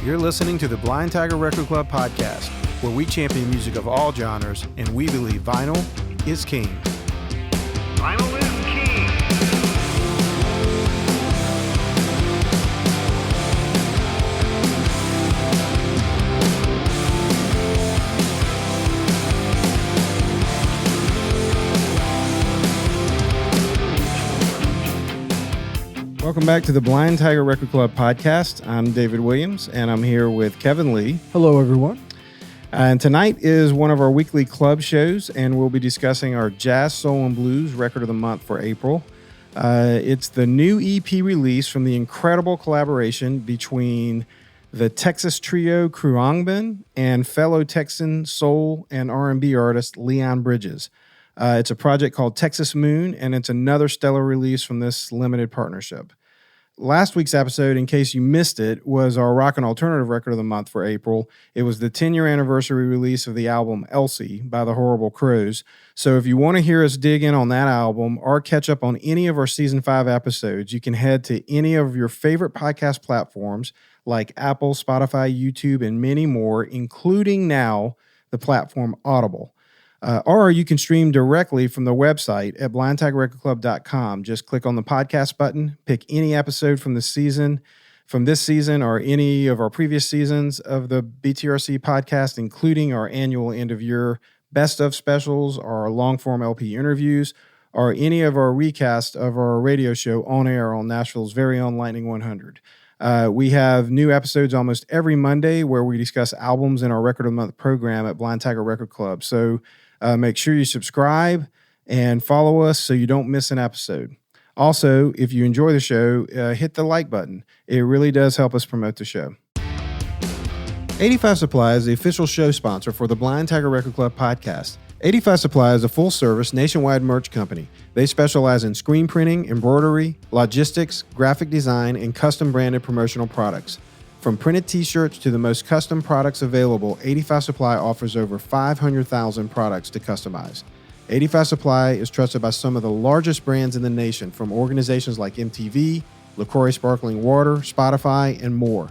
You're listening to the Blind Tiger Record Club podcast, where we champion music of all genres, and we believe vinyl is king. Vinyl is king. Welcome back to the Blind Tiger Record Club podcast. I'm David Williams, and I'm here with Kevin Lee. Hello, everyone. And tonight is one of our weekly club shows, and we'll be discussing our Jazz, Soul, and Blues Record of the Month for April. It's the new EP release from the incredible collaboration between the Texas trio Khruangbin and fellow Texan soul and R&B artist Leon Bridges. It's a project called Texas Moon, and it's another stellar release from this limited partnership. Last week's episode, in case you missed it, was our rock and alternative record of the month for April. It was the 10-year anniversary release of the album Elsie by the Horrible Crows. So if you want to hear us dig in on that album or catch up on any of our Season 5 episodes, you can head to any of your favorite podcast platforms like Apple, Spotify, YouTube, and many more, including now the platform Audible. Or you can stream directly from the website at blindtigerrecordclub.com. Just click on the podcast button, pick any episode from this season or any of our previous seasons of the BTRC podcast, including our annual end-of-year best of specials, our long-form LP interviews, or any of our recast of our radio show on air on Nashville's very own Lightning 100. We have new episodes almost every Monday where we discuss albums in our Record of the Month program at Blind Tiger Record Club. So make sure you subscribe and follow us so you don't miss an episode. Also, if you enjoy the show, hit the like button. It really does help us promote the show. 85 Supply is the official show sponsor for the Blind Tiger Record Club podcast. 85 Supply is a full-service nationwide merch company. They specialize in screen printing, embroidery, logistics, graphic design, and custom-branded promotional products. From printed t-shirts to the most custom products available, 85 Supply offers over 500,000 products to customize. 85 Supply is trusted by some of the largest brands in the nation, from organizations like MTV, LaCroix Sparkling Water, Spotify, and more.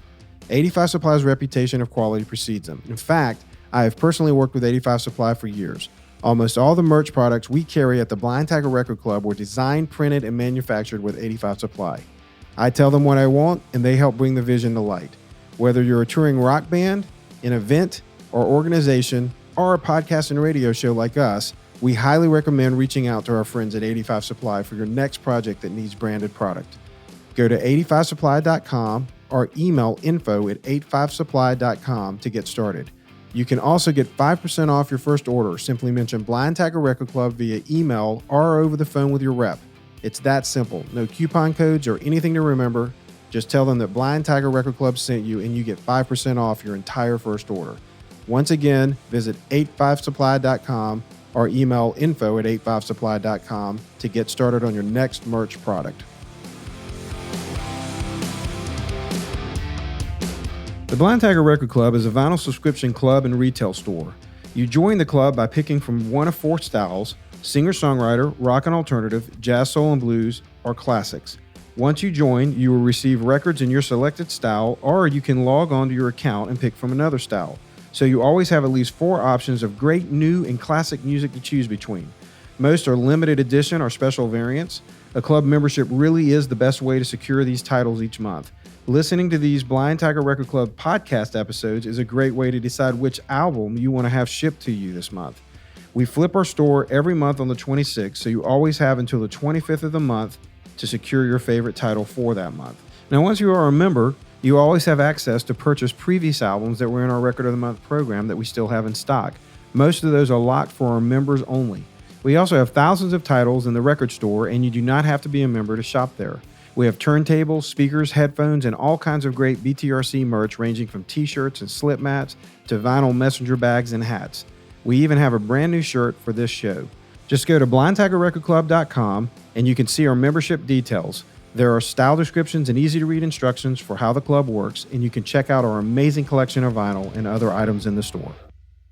85 Supply's reputation of quality precedes them. In fact, I have personally worked with 85 Supply for years. Almost all the merch products we carry at the Blind Tiger Record Club were designed, printed, and manufactured with 85 Supply. I tell them what I want, and they help bring the vision to light. Whether you're a touring rock band, an event or organization, or a podcast and radio show like us, we highly recommend reaching out to our friends at 85 Supply for your next project that needs branded product. Go to 85supply.com or email info@85supply.com to get started. You can also get 5% off your first order. Simply mention Blind Tiger Record Club via email or over the phone with your rep. It's that simple. No coupon codes or anything to remember. Just tell them that Blind Tiger Record Club sent you and you get 5% off your entire first order. Once again, visit 85supply.com or email info@85supply.com to get started on your next merch product. The Blind Tiger Record Club is a vinyl subscription club and retail store. You join the club by picking from one of four styles: singer-songwriter, rock and alternative, jazz, soul, and blues, or classics. Once you join, you will receive records in your selected style, or you can log on to your account and pick from another style. So you always have at least 4 options of great new and classic music to choose between. Most are limited edition or special variants. A club membership really is the best way to secure these titles each month. Listening to these Blind Tiger Record Club podcast episodes is a great way to decide which album you want to have shipped to you this month. We flip our store every month on the 26th, so you always have until the 25th of the month to secure your favorite title for that month. Now, once you are a member, you always have access to purchase previous albums that were in our Record of the Month program that we still have in stock. Most of those are locked for our members only. We also have thousands of titles in the record store, and you do not have to be a member to shop there. We have turntables, speakers, headphones, and all kinds of great BTRC merch ranging from t-shirts and slip mats to vinyl messenger bags and hats. We even have a brand new shirt for this show. Just go to blindtigerrecordclub.com and you can see our membership details. There are style descriptions and easy-to-read instructions for how the club works, and you can check out our amazing collection of vinyl and other items in the store.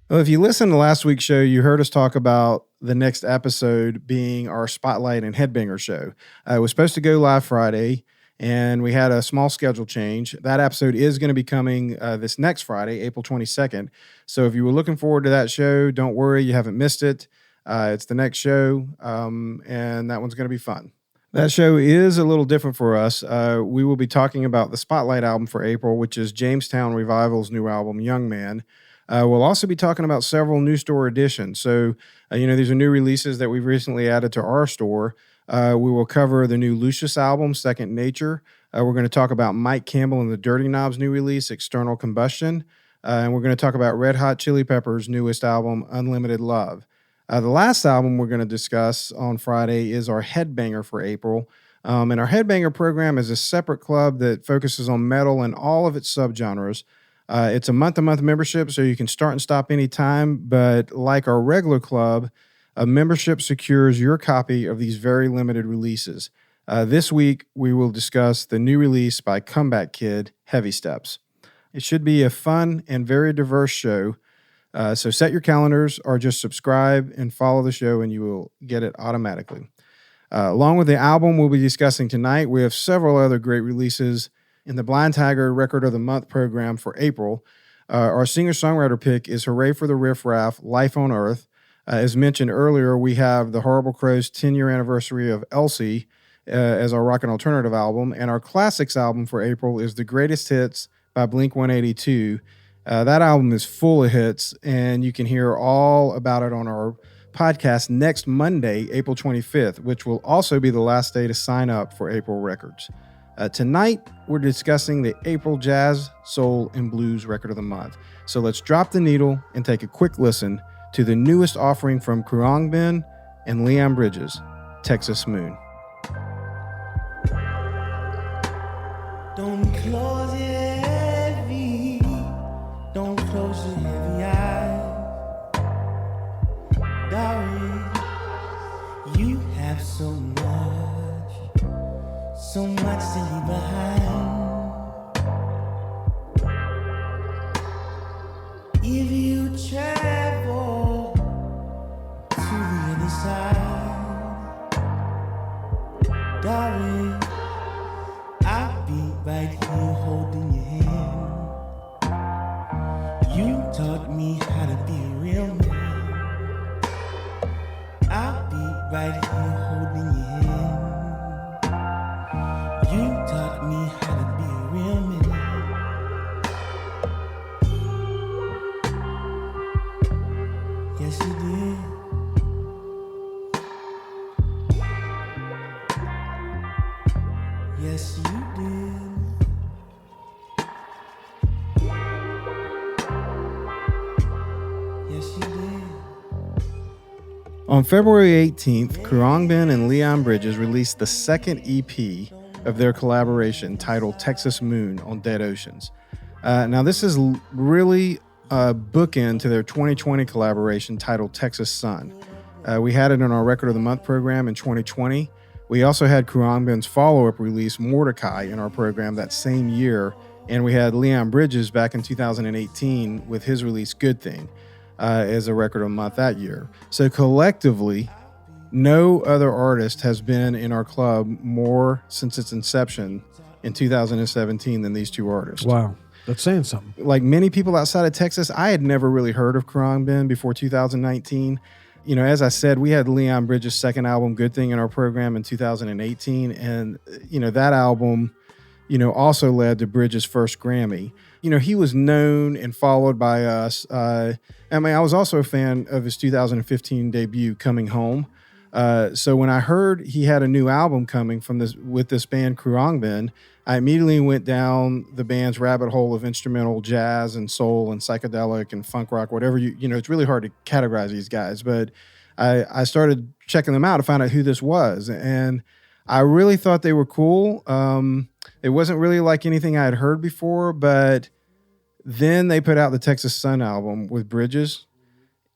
Well, if you listened to last week's show, you heard us talk about the next episode being our Spotlight and Headbanger show. It was supposed to go live Friday, and we had a small schedule change. That episode is going to be coming this next Friday, April 22nd. So if you were looking forward to that show, don't worry, you haven't missed it. It's the next show, and that one's going to be fun. That show is a little different for us. We will be talking about the Spotlight album for April, which is Jamestown Revival's new album, Young Man. We'll also be talking about several new store additions. So, these are new releases that we've recently added to our store. We will cover the new Lucius album, Second Nature. We're going to talk about Mike Campbell and the Dirty Knobs' new release, External Combustion. And we're going to talk about Red Hot Chili Peppers' newest album, Unlimited Love. The last album we're going to discuss on Friday is our Headbanger for April. And our Headbanger program is a separate club that focuses on metal and all of its subgenres. It's a month-to-month membership, so you can start and stop anytime. But like our regular club, a membership secures your copy of these very limited releases. This week, we will discuss the new release by Comeback Kid, Heavy Steps. It should be a fun and very diverse show. So set your calendars or just subscribe and follow the show and you will get it automatically. Along with the album we'll be discussing tonight, we have several other great releases in the Blind Tiger Record of the Month program for April. Our singer-songwriter pick is Hooray for the Riff Raff, Life on Earth. As mentioned earlier, we have the Horrible Crows 10-year anniversary of Elsie as our rock and alternative album. And our classics album for April is The Greatest Hits by Blink-182. That album is full of hits, and you can hear all about it on our podcast next Monday, April 25th, which will also be the last day to sign up for April Records. Tonight, we're discussing the April Jazz, Soul, and Blues Record of the Month. So let's drop the needle and take a quick listen to the newest offering from Khruangbin and Leon Bridges, Texas Moon. Don't close it heavy, don't close your heavy eyes. Darling, you have so much to leave behind. If you travel to the other side, darling, I'll be right here holding your hand. You taught me how to be a real man. I'll be right here holding your hand. You taught me how to be a real man. Yes, you did. Yes, you did. Yes, you did. On February 18th, Khruangbin and Leon Bridges released the second EP of their collaboration titled Texas Moon on Dead Oceans. Now, this is really a bookend to their 2020 collaboration titled Texas Sun. We had it in our Record of the Month program in 2020. We also had Khruangbin's follow-up release, Mordecai, in our program that same year, and we had Leon Bridges back in 2018 with his release Good Thing as a Record of the Month that year. So collectively, no other artist has been in our club more since its inception in 2017 than these two artists. Wow. That's saying something. Like many people outside of Texas, I had never really heard of Khruangbin before 2019. As I said, we had Leon Bridges' second album, Good Thing, in our program in 2018. And, that album, also led to Bridges' first Grammy. He was known and followed by us. I was also a fan of his 2015 debut, Coming Home. So when I heard he had a new album coming with this band Khruangbin, I immediately went down the band's rabbit hole of instrumental jazz and soul and psychedelic and funk rock, whatever it's really hard to categorize these guys, but I started checking them out to find out who this was. And I really thought they were cool. It wasn't really like anything I had heard before, but then they put out the Texas Sun album with Bridges,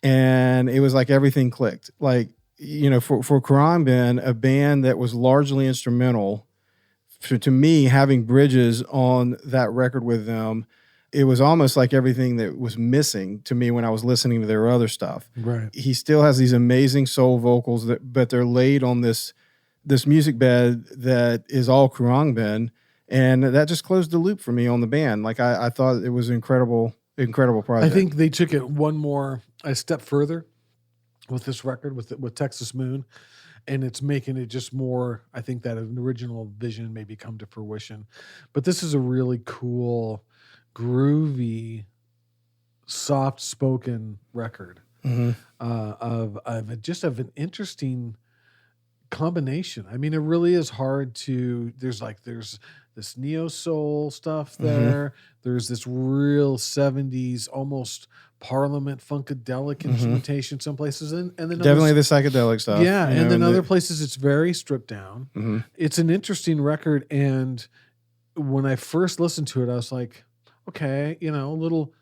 and it was like everything clicked. Like, for Khruangbin, a band that was largely instrumental, to me, having Bridges on that record with them, it was almost like everything that was missing to me when I was listening to their other stuff. Right. He still has these amazing soul vocals, but they're laid on this this music bed that is all Khruangbin, and that just closed the loop for me on the band. Like I thought it was an incredible project. I think they took it a step further with this record with Texas Moon, and it's making it just more. I think that an original vision maybe come to fruition, but this is a really cool, groovy, soft spoken record of an interesting combination. I mean, it really is hard to. There's this neo soul stuff there. There's this real 70s almost Parliament funkadelic instrumentation some places, and then definitely the psychedelic stuff. Yeah, and then other places it's very stripped down. It's an interesting record, and when I first listened to it, I was like, okay, a little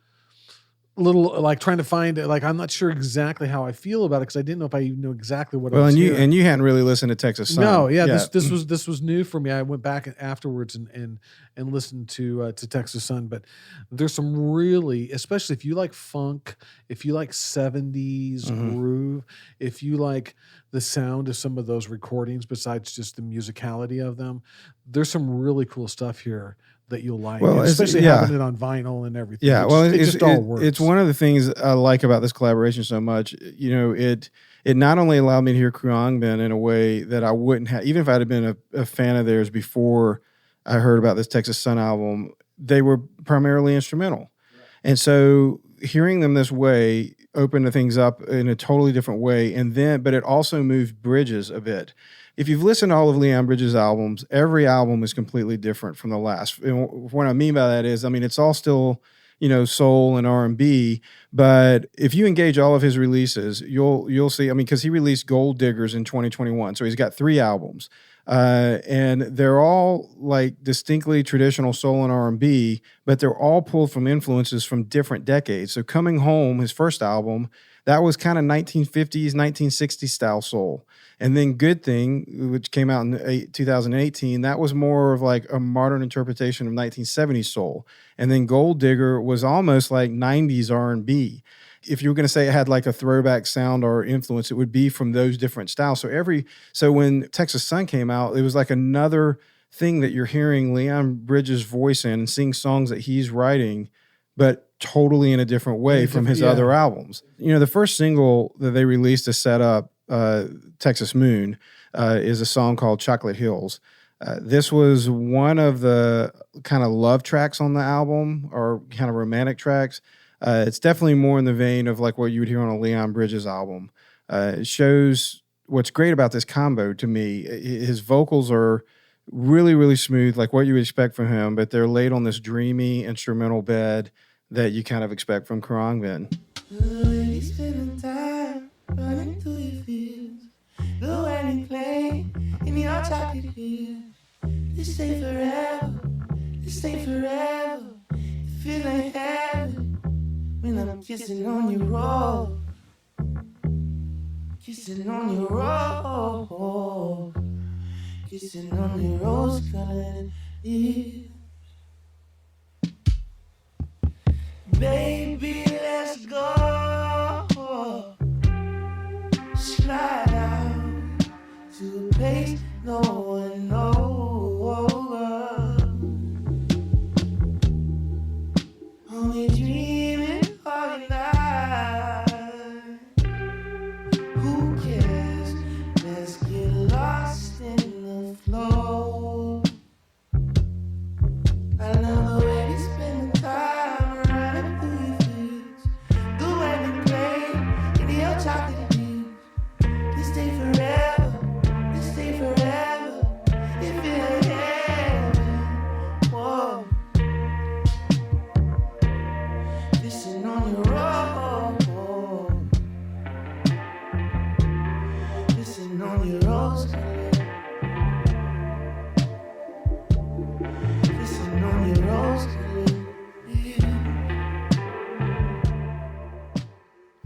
like trying to find it. Like, I'm not sure exactly how I feel about it because I didn't know if I even knew exactly what I was hearing. And you hadn't really listened to Texas Sun. No, yeah. This was new for me. I went back afterwards and listened to Texas Sun. But there's some really, especially if you like funk, if you like 70s groove, if you like the sound of some of those recordings besides just the musicality of them, there's some really cool stuff here that you'll like, especially having it on vinyl and everything. Yeah, it just all works. It's one of the things I like about this collaboration so much. It not only allowed me to hear Khruangbin in a way that I wouldn't have, even if I'd have been a fan of theirs before I heard about this Texas Sun album. They were primarily instrumental, and so hearing them this way opened things up in a totally different way. But it also moved bridges a bit. If you've listened to all of Leon Bridges' albums, every album is completely different from the last. And what I mean by that is, it's all still, soul and R&B. But if you engage all of his releases, you'll see. Because he released Gold Diggers in 2021, so he's got 3 albums, and they're all like distinctly traditional soul and R&B, but they're all pulled from influences from different decades. So Coming Home, his first album, that was kind of 1950s, 1960s style soul. And then Good Thing, which came out in 2018, that was more of like a modern interpretation of 1970s soul. And then Gold Digger was almost like 90s R&B. If you were going to say it had like a throwback sound or influence, it would be from those different styles. So when Texas Sun came out, it was like another thing that you're hearing Leon Bridges' voice in and seeing songs that he's writing, but totally in a different way from his other albums. The first single that they released to set up Texas Moon is a song called Chocolate Hills. This was one of the kind of love tracks on the album, or kind of romantic tracks. It's definitely more in the vein of like what you would hear on a Leon Bridges album. It shows what's great about this combo to me. His vocals are really, really smooth, like what you would expect from him, but they're laid on this dreamy instrumental bed that you kind of expect from Khruangbin. Really spending time running through your fields, go and you play in your chocolate hills. This ain't forever, this ain't forever. It feel like heaven when I'm kissing on your roll, kissing on your roll, kissing on your rose-colored lips. Baby, let's go. Slide out to a place no one knows. Only dreaming all night. Who cares? Let's get lost in the flow. I love the way we spend the time.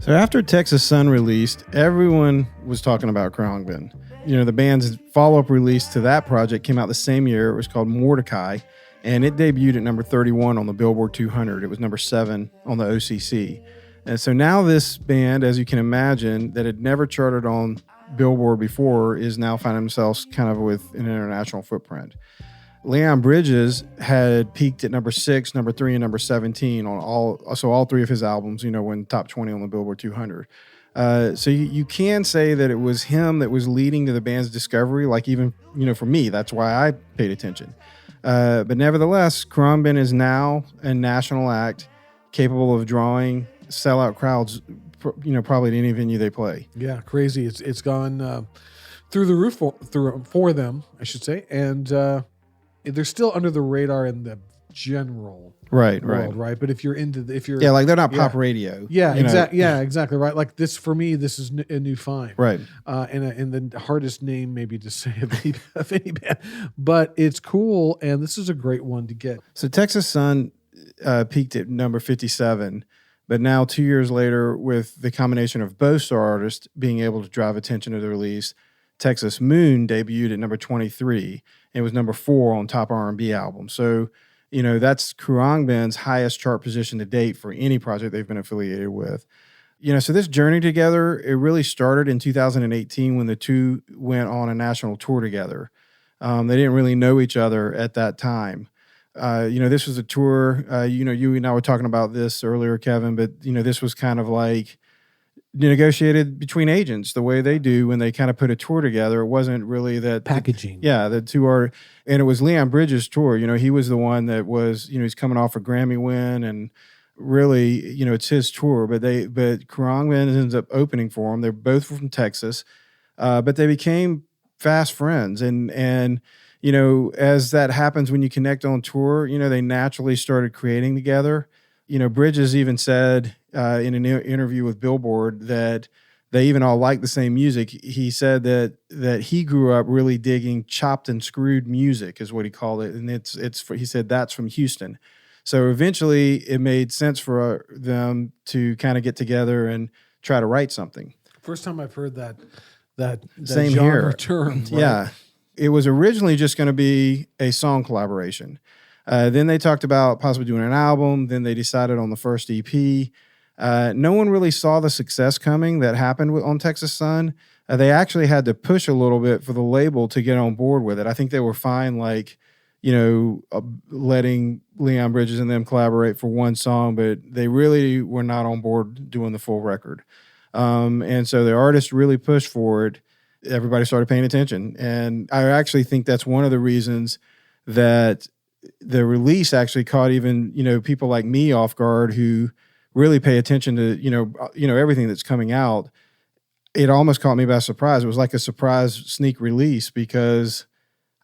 So after Texas Sun released, everyone was talking about Khruangbin. The band's follow-up release to that project came out the same year. It was called Mordecai, and it debuted at number 31 on the Billboard 200. It was number 7 on the OCC. And so now this band, as you can imagine, that had never charted on Billboard before is now finding themselves kind of with an international footprint. Leon Bridges had peaked at number 6, number 3, and number 17 on all three of his albums, when top 20 on the Billboard 200. So you can say that it was him that was leading to the band's discovery, like even, for me, that's why I paid attention. But nevertheless, Khruangbin is now a national act capable of drawing sellout crowds, probably at any venue they play. Yeah, crazy. It's gone through the roof for them, I should say. And they're still under the radar in the general world, right? But if you're like they're not pop radio. Yeah, exactly. Yeah, exactly. Right. Like this for me, this is a new find. Right. And the hardest name maybe to say of any band, but it's cool, and this is a great one to get. So Texas Sun peaked at number 57, but now 2 years later, with the combination of both star artists being able to drive attention to the release, Texas Moon debuted at number 23. It was number 4 on top R&B album. So, that's Khruangbin's highest chart position to date for any project they've been affiliated with. So this journey together, it really started in 2018 when the two went on a national tour together. They didn't really know each other at that time. This was a tour, you and I were talking about this earlier, Kevin, but, this was kind of like negotiated between agents the way they do when they kind of put a tour together. It wasn't really that packaging. The two are, and it was Leon Bridges' tour. He was the one that was, he's coming off a Grammy win, and really, it's his tour. But Khruangbin ends up opening for him. They're both from Texas, but they became fast friends, and as that happens when you connect on tour, they naturally started creating together. Bridges even said in an interview with Billboard that they even all like the same music. He said that he grew up really digging chopped and screwed music, is what he called it, and he said that's from Houston. So eventually, it made sense for them to kind of get together and try to write something. First time I've heard that same genre here. term. Right? Yeah, it was originally just going to be a song collaboration. Then they talked about possibly doing an album. Then they decided on the first EP. No one really saw the success coming that happened on Texas Sun. They actually had to push a little bit for the label to get on board with it. I think they were fine, letting Leon Bridges and them collaborate for one song, but they really were not on board doing the full record. And so the artists really pushed for it. Everybody started paying attention. And I actually think that's one of the reasons that the release actually caught even, people like me off guard who really pay attention to, everything that's coming out. It almost caught me by surprise. It was like a surprise sneak release because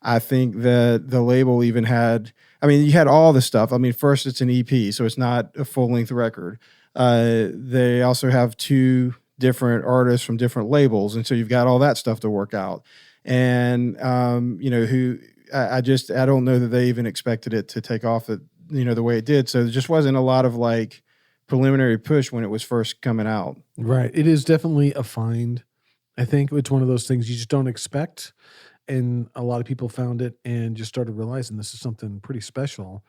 I think that the label even had, you had all the stuff. First it's an EP, so it's not a full-length record. They also have 2 different artists from different labels, and so you've got all that stuff to work out. And, I don't know that they even expected it to take off the way it did. So there just wasn't a lot of preliminary push when it was first coming out. Right. It is definitely a find. I think it's one of those things you just don't expect. And a lot of people found it and just started realizing this is something pretty special.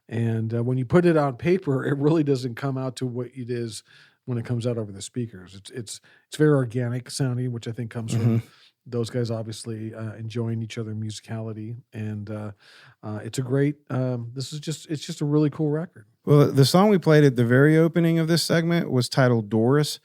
And when you put it on paper, it really doesn't come out to what it is when it comes out over the speakers. It's very organic sounding, which I think comes from those guys obviously enjoying each other musicality, and it's a great. It's just a really cool record. Well, the song we played at the very opening of this segment was titled Doris.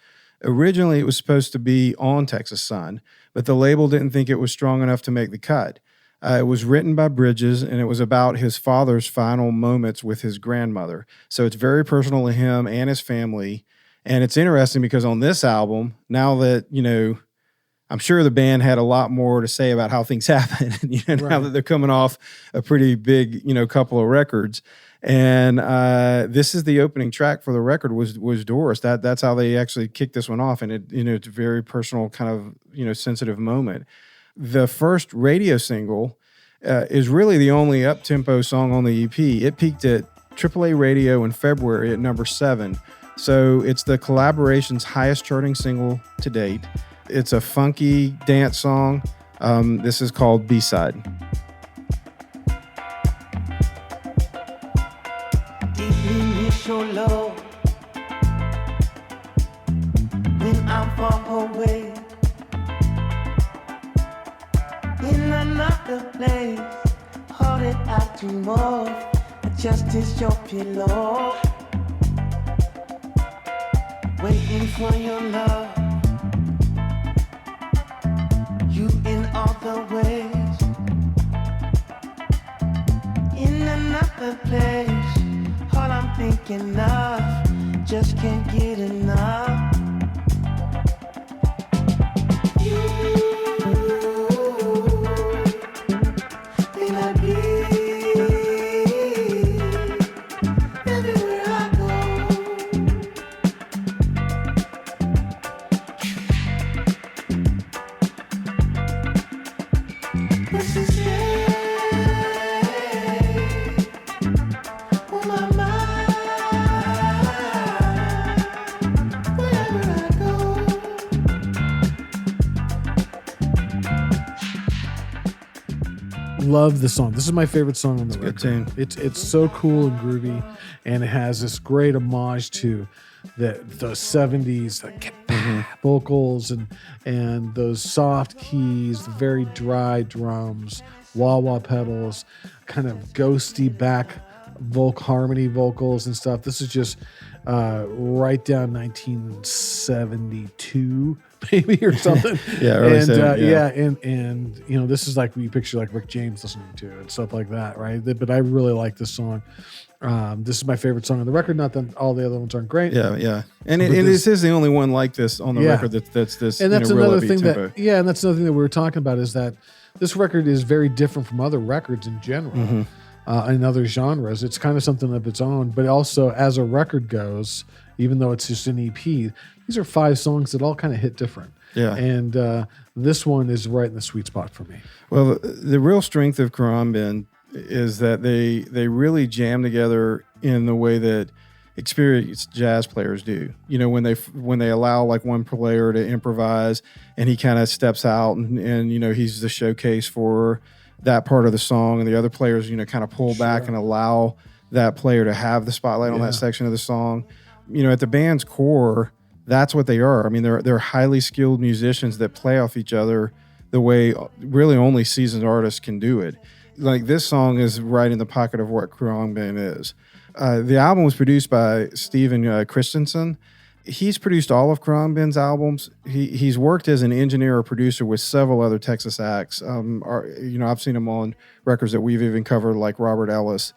Originally, it was supposed to be on Texas Sun, but the label didn't think it was strong enough to make the cut. It was written by Bridges, and it was about his father's final moments with his grandmother. So it's very personal to him and his family. And it's interesting because on this album, now that, I'm sure the band had a lot more to say about how things happen, now that they're coming off a pretty big, couple of records. And this is the opening track for the record was Doris. That's how they actually kicked this one off. And it's a very personal kind of, sensitive moment. The first radio single is really the only up-tempo song on the EP. It peaked at AAA radio in February at number 7. So it's the collaboration's highest charting single to date. It's a funky dance song. This is called B-Side. Deep initial love, when I'm far away, another place. Hold it out to more. Just is your pillow. Waiting for your love. You in all the ways. In another place. All I'm thinking of. Just can't get enough. You may not be everywhere I go. What's to say? On my mind, wherever I go. Love the song. This is my favorite song on the Good record. tune. It's so cool and groovy, and it has this great homage to the 70s like, vocals and those soft keys, very dry drums, wah-wah pedals, kind of ghosty back harmony vocals and stuff. This is just right down 1972 maybe or something. Yeah, early and 70s, yeah. and you know, this is like we picture like Rick James listening to and stuff like that, right? But I really like this song. This is my favorite song on the record. Not that all the other ones aren't great. Yeah. And But this is the only one like this on the Yeah. record that's this, And that's real another upbeat thing tempo. and that's another thing that we were talking about is that this record is very different from other records in general, in other genres. It's kind of something of its own, but also as a record goes, even though it's just an EP, these are 5 songs that all kind of hit different. Yeah. And this one is right in the sweet spot for me. Well, the real strength of Khruangbin is that they really jam together in the way that experienced jazz players do. You know, when they allow like one player to improvise and he kind of steps out and you know, he's the showcase for that part of the song, and the other players, you know, kind of pull back and allow that player to have the spotlight on that section of the song. You know, at the band's core, that's what they are. I mean, they're highly skilled musicians that play off each other the way really only seasoned artists can do it. Like this song is right in the pocket of what Khruangbin is. The album was produced by Steven Christensen. He's produced all of Khruangbin's albums. He's worked as an engineer or producer with several other Texas acts. You know, I've seen him on records that we've even covered, like Robert Ellis.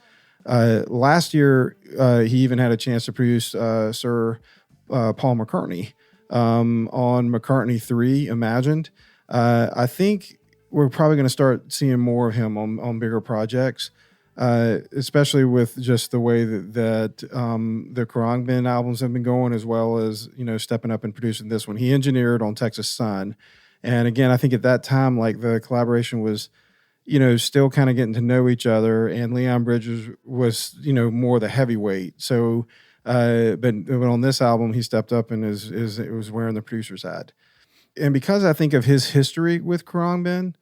Last year, he even had a chance to produce Sir Paul McCartney on McCartney 3, Imagined. I think we're probably going to start seeing more of him on bigger projects, especially with just the way that the Khruangbin albums have been going, as well as, you know, stepping up and producing this one. He engineered on Texas Sun. And again, I think at that time, like the collaboration was, you know, still kind of getting to know each other, and Leon Bridges was, you know, more the heavyweight. So, but on this album, he stepped up and was wearing the producer's hat. And because I think of his history with Khruangbin,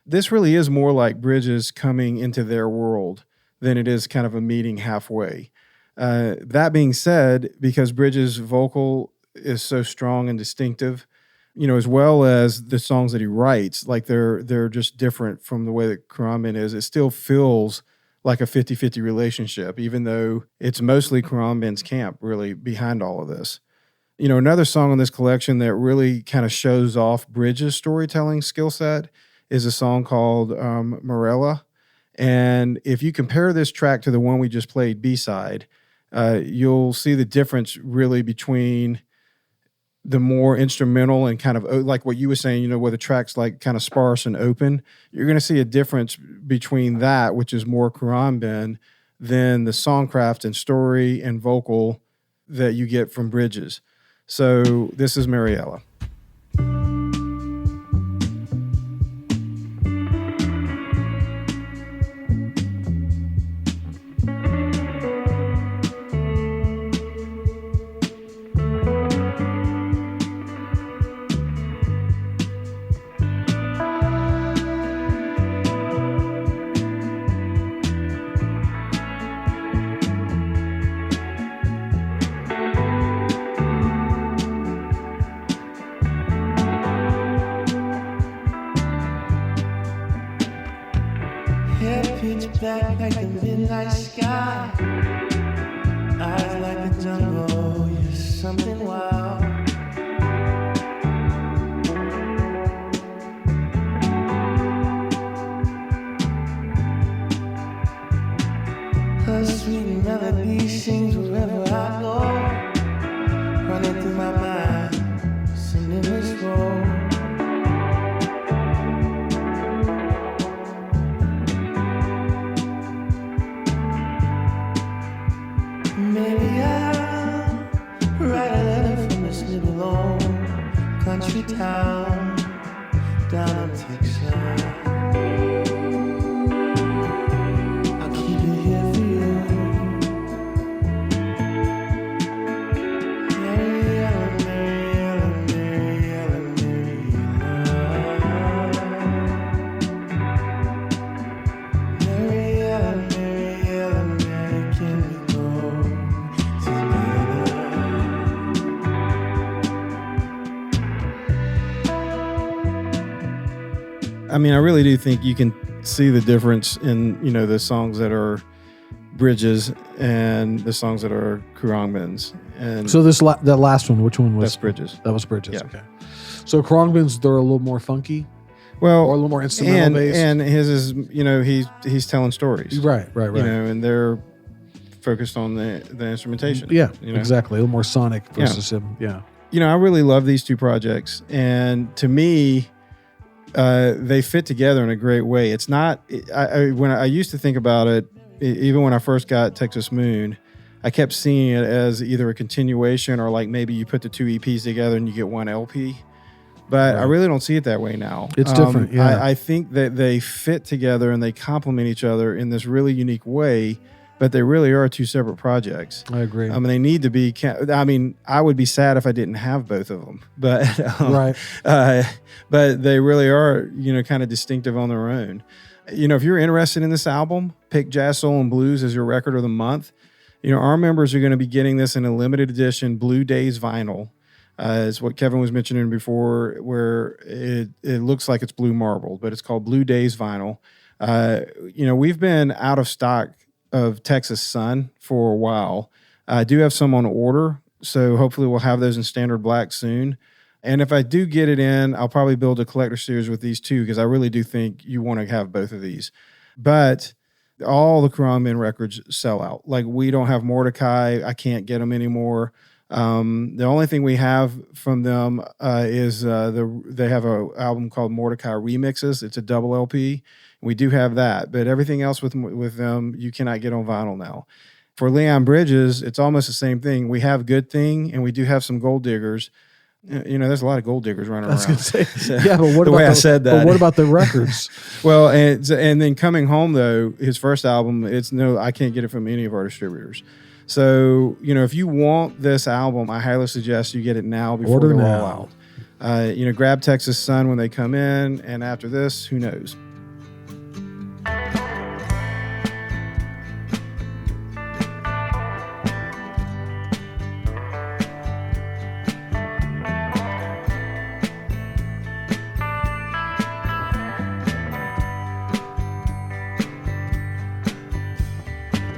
this really is more like Bridges coming into their world than it is kind of a meeting halfway. That being said, because Bridges' vocal is so strong and distinctive, you know, as well as the songs that he writes, like they're just different from the way that Khruangbin is. It still feels like a 50-50 relationship, even though it's mostly Khruangbin's camp really behind all of this. You know, another song on this collection that really kind of shows off Bridges' storytelling skill set is a song called Morella. And if you compare this track to the one we just played, B-side, you'll see the difference really between the more instrumental and kind of like what you were saying, you know, where the track's like kind of sparse and open. You're going to see a difference between that, which is more Khruangbin, than the songcraft and story and vocal that you get from Bridges. So this is Mariella. the midnight sky. Eyes like the jungle, you're something wild. Her sweet melody sings wherever I go, running through my mind, singing this role. Maybe I'll write a letter from this little old country town down in Texas. I'll keep it here for you. Mary Ellen, Mary Ellen, Mary Ellen, Mary Ellen. Mary Ellen, Mary, can we go together? I mean, I really do think you can see the difference in, you know, the songs that are Bridges and the songs that are Khruangbin's. And So that last one, which one was? that's Bridges. That was Bridges. Yeah. Okay. So Khruangbin's, they're a little more funky Well, or a little more instrumental based. and his is, you know, he's telling stories. Right. You know, and they're focused on the instrumentation. Yeah, you know? exactly. A little more sonic versus him. Yeah. You know, I really love these two projects, and to me, they fit together in a great way. It's not. When I used to think about it, even when I first got Texas Moon, I kept seeing it as either a continuation or like maybe you put the two EPs together and you get one LP. But I really don't see it that way now. It's different. Yeah. I think that they fit together and they complement each other in this really unique way. But they really are two separate projects. I agree. I mean, they need to be. I mean, I would be sad if I didn't have both of them. But Right. But they really are, you know, kind of distinctive on their own. You know, if you're interested in this album, pick Jazz, Soul, and Blues as your record of the month. You know, our members are going to be getting this in a limited edition Blue Days vinyl. Is what Kevin was mentioning before, where it looks like it's blue marble, but it's called Blue Days vinyl. You know, we've been out of stock of Texas Sun for a while. I do have some on order, so hopefully we'll have those in standard black soon. And if I do get it in, I'll probably build a collector series with these two because I really do think you want to have both of these. But all the Khruangbin records sell out. Like, we don't have Mordecai. I can't get them anymore. The only thing we have from them is they have an album called Mordecai Remixes. It's a double LP. We do have that, but everything else with them you cannot get on vinyl now. For Leon Bridges, it's almost the same thing. We have Good Thing, and we do have some Gold Diggers. You know, there's a lot of Gold Diggers running around. I was going to say, So, yeah, but what the about way I said that? But what about the records? Well, and then Coming Home, though, his first album, I can't get it from any of our distributors. So, you know, if you want this album, I highly suggest you get it now before Order they're now. all out. You know, grab Texas Sun when they come in, and after this, who knows?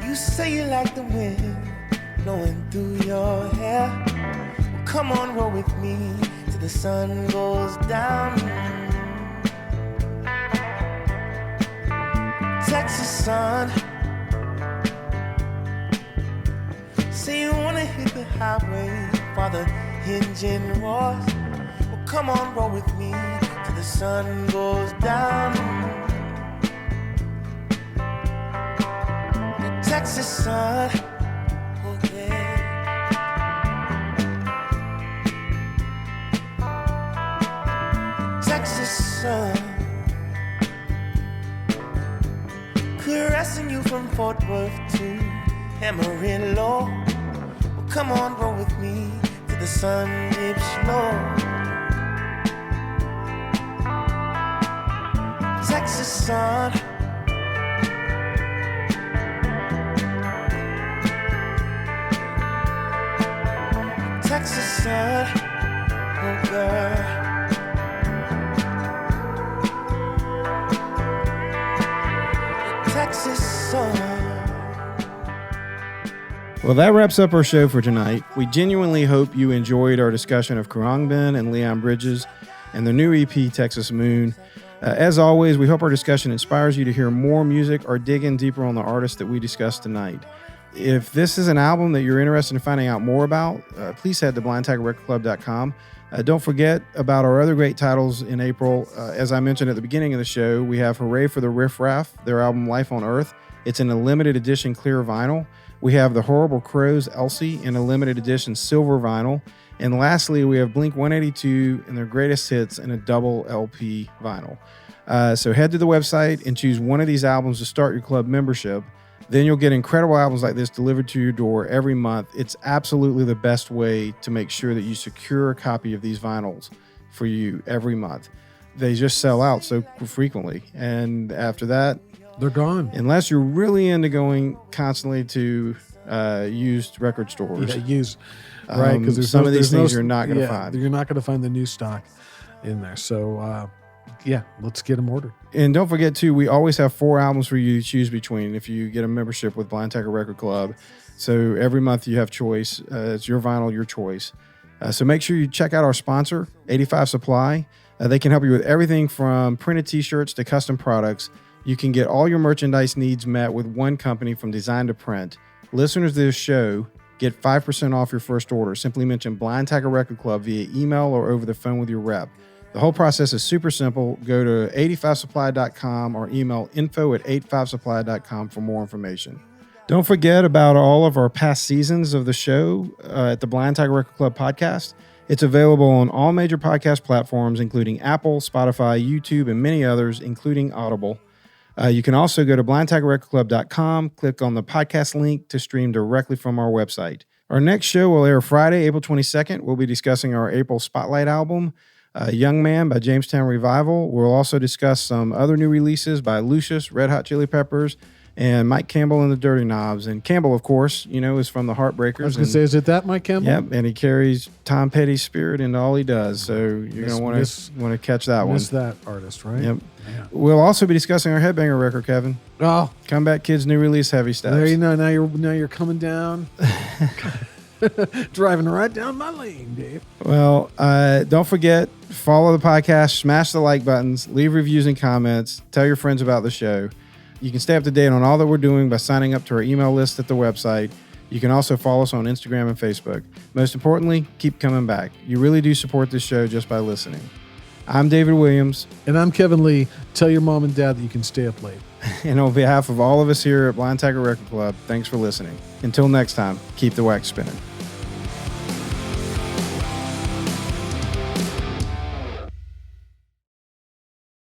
You say you like the wind blowing through your hair. Well, come on, roll with me till the sun goes down. Texas sun. Say you wanna hit the highway while the engine roars. Well, come on, roll with me till the sun goes down. Texas sun, oh yeah. Texas sun, caressing you from Fort Worth to Amarillo. Well, come on, roll with me till the sun dips low. Texas sun. Texas sun, oh girl. Texas sun. Well, that wraps up our show for tonight. We genuinely hope you enjoyed our discussion of Khruangbin and Leon Bridges and the new EP, Texas Moon. As always, we hope our discussion inspires you to hear more music or dig in deeper on the artists that we discussed tonight. If this is an album that you're interested in finding out more about, please head to blindtigerrecordclub.com. Don't forget about our other great titles in April. As I mentioned at the beginning of the show, we have Hooray for the Riff Raff, their album Life on Earth. It's in a limited edition clear vinyl. We have The Horrible Crows, Elsie, in a limited edition silver vinyl. And lastly, we have Blink-182 and their greatest hits in a double LP vinyl. So head to the website and choose one of these albums to start your club membership. Then you'll get incredible albums like this delivered to your door every month. It's absolutely the best way to make sure that you secure a copy of these vinyls for you every month. They just sell out so frequently. And after that, they're gone. Unless you're really into going constantly to used record stores. Yeah, used. Right, because some of these things you're not going to find. You're not going to find the new stock in there. So, let's get them ordered. And don't forget, too, we always have 4 albums for you to choose between if you get a membership with Blind Tiger Record Club. So every month you have choice. It's your vinyl, your choice. So make sure you check out our sponsor, 85 Supply. They can help you with everything from printed T-shirts to custom products. You can get all your merchandise needs met with one company from design to print. Listeners to this show get 5% off your first order. Simply mention Blind Tiger Record Club via email or over the phone with your rep. The whole process is super simple. Go to 85supply.com or email info@85supply.com for more information. Don't forget about all of our past seasons of the show at the Blind Tiger Record Club podcast. It's available on all major podcast platforms, including Apple, Spotify, YouTube, and many others, including Audible. You can also go to blindtigerrecordclub.com, click on the podcast link to stream directly from our website. Our next show will air Friday, April 22nd. We'll be discussing our April Spotlight album, Young Man by Jamestown Revival. We'll also discuss some other new releases by Lucius, Red Hot Chili Peppers, and Mike Campbell and the Dirty Knobs. And Campbell, of course, is from the Heartbreakers. I was going to say, is it that Mike Campbell? Yep, and he carries Tom Petty's spirit into all he does. So you're going to want to catch that one. Miss that artist, right? Yep. Yeah. We'll also be discussing our Headbanger record, Kevin. Oh, Comeback Kids' new release, Heavy Steps. there you know. Now you're coming down, driving right down my lane, Dave. Well, don't forget, follow the podcast, smash the like buttons, leave reviews and comments, tell your friends about the show. You can stay up to date on all that we're doing by signing up to our email list at the website. You can also follow us on Instagram and Facebook. Most importantly, keep coming back. You really do support this show just by listening. I'm David Williams. And I'm Kevin Lee. Tell your mom and dad that you can stay up late. And on behalf of all of us here at Blind Tiger Record Club, thanks for listening. Until next time, keep the wax spinning.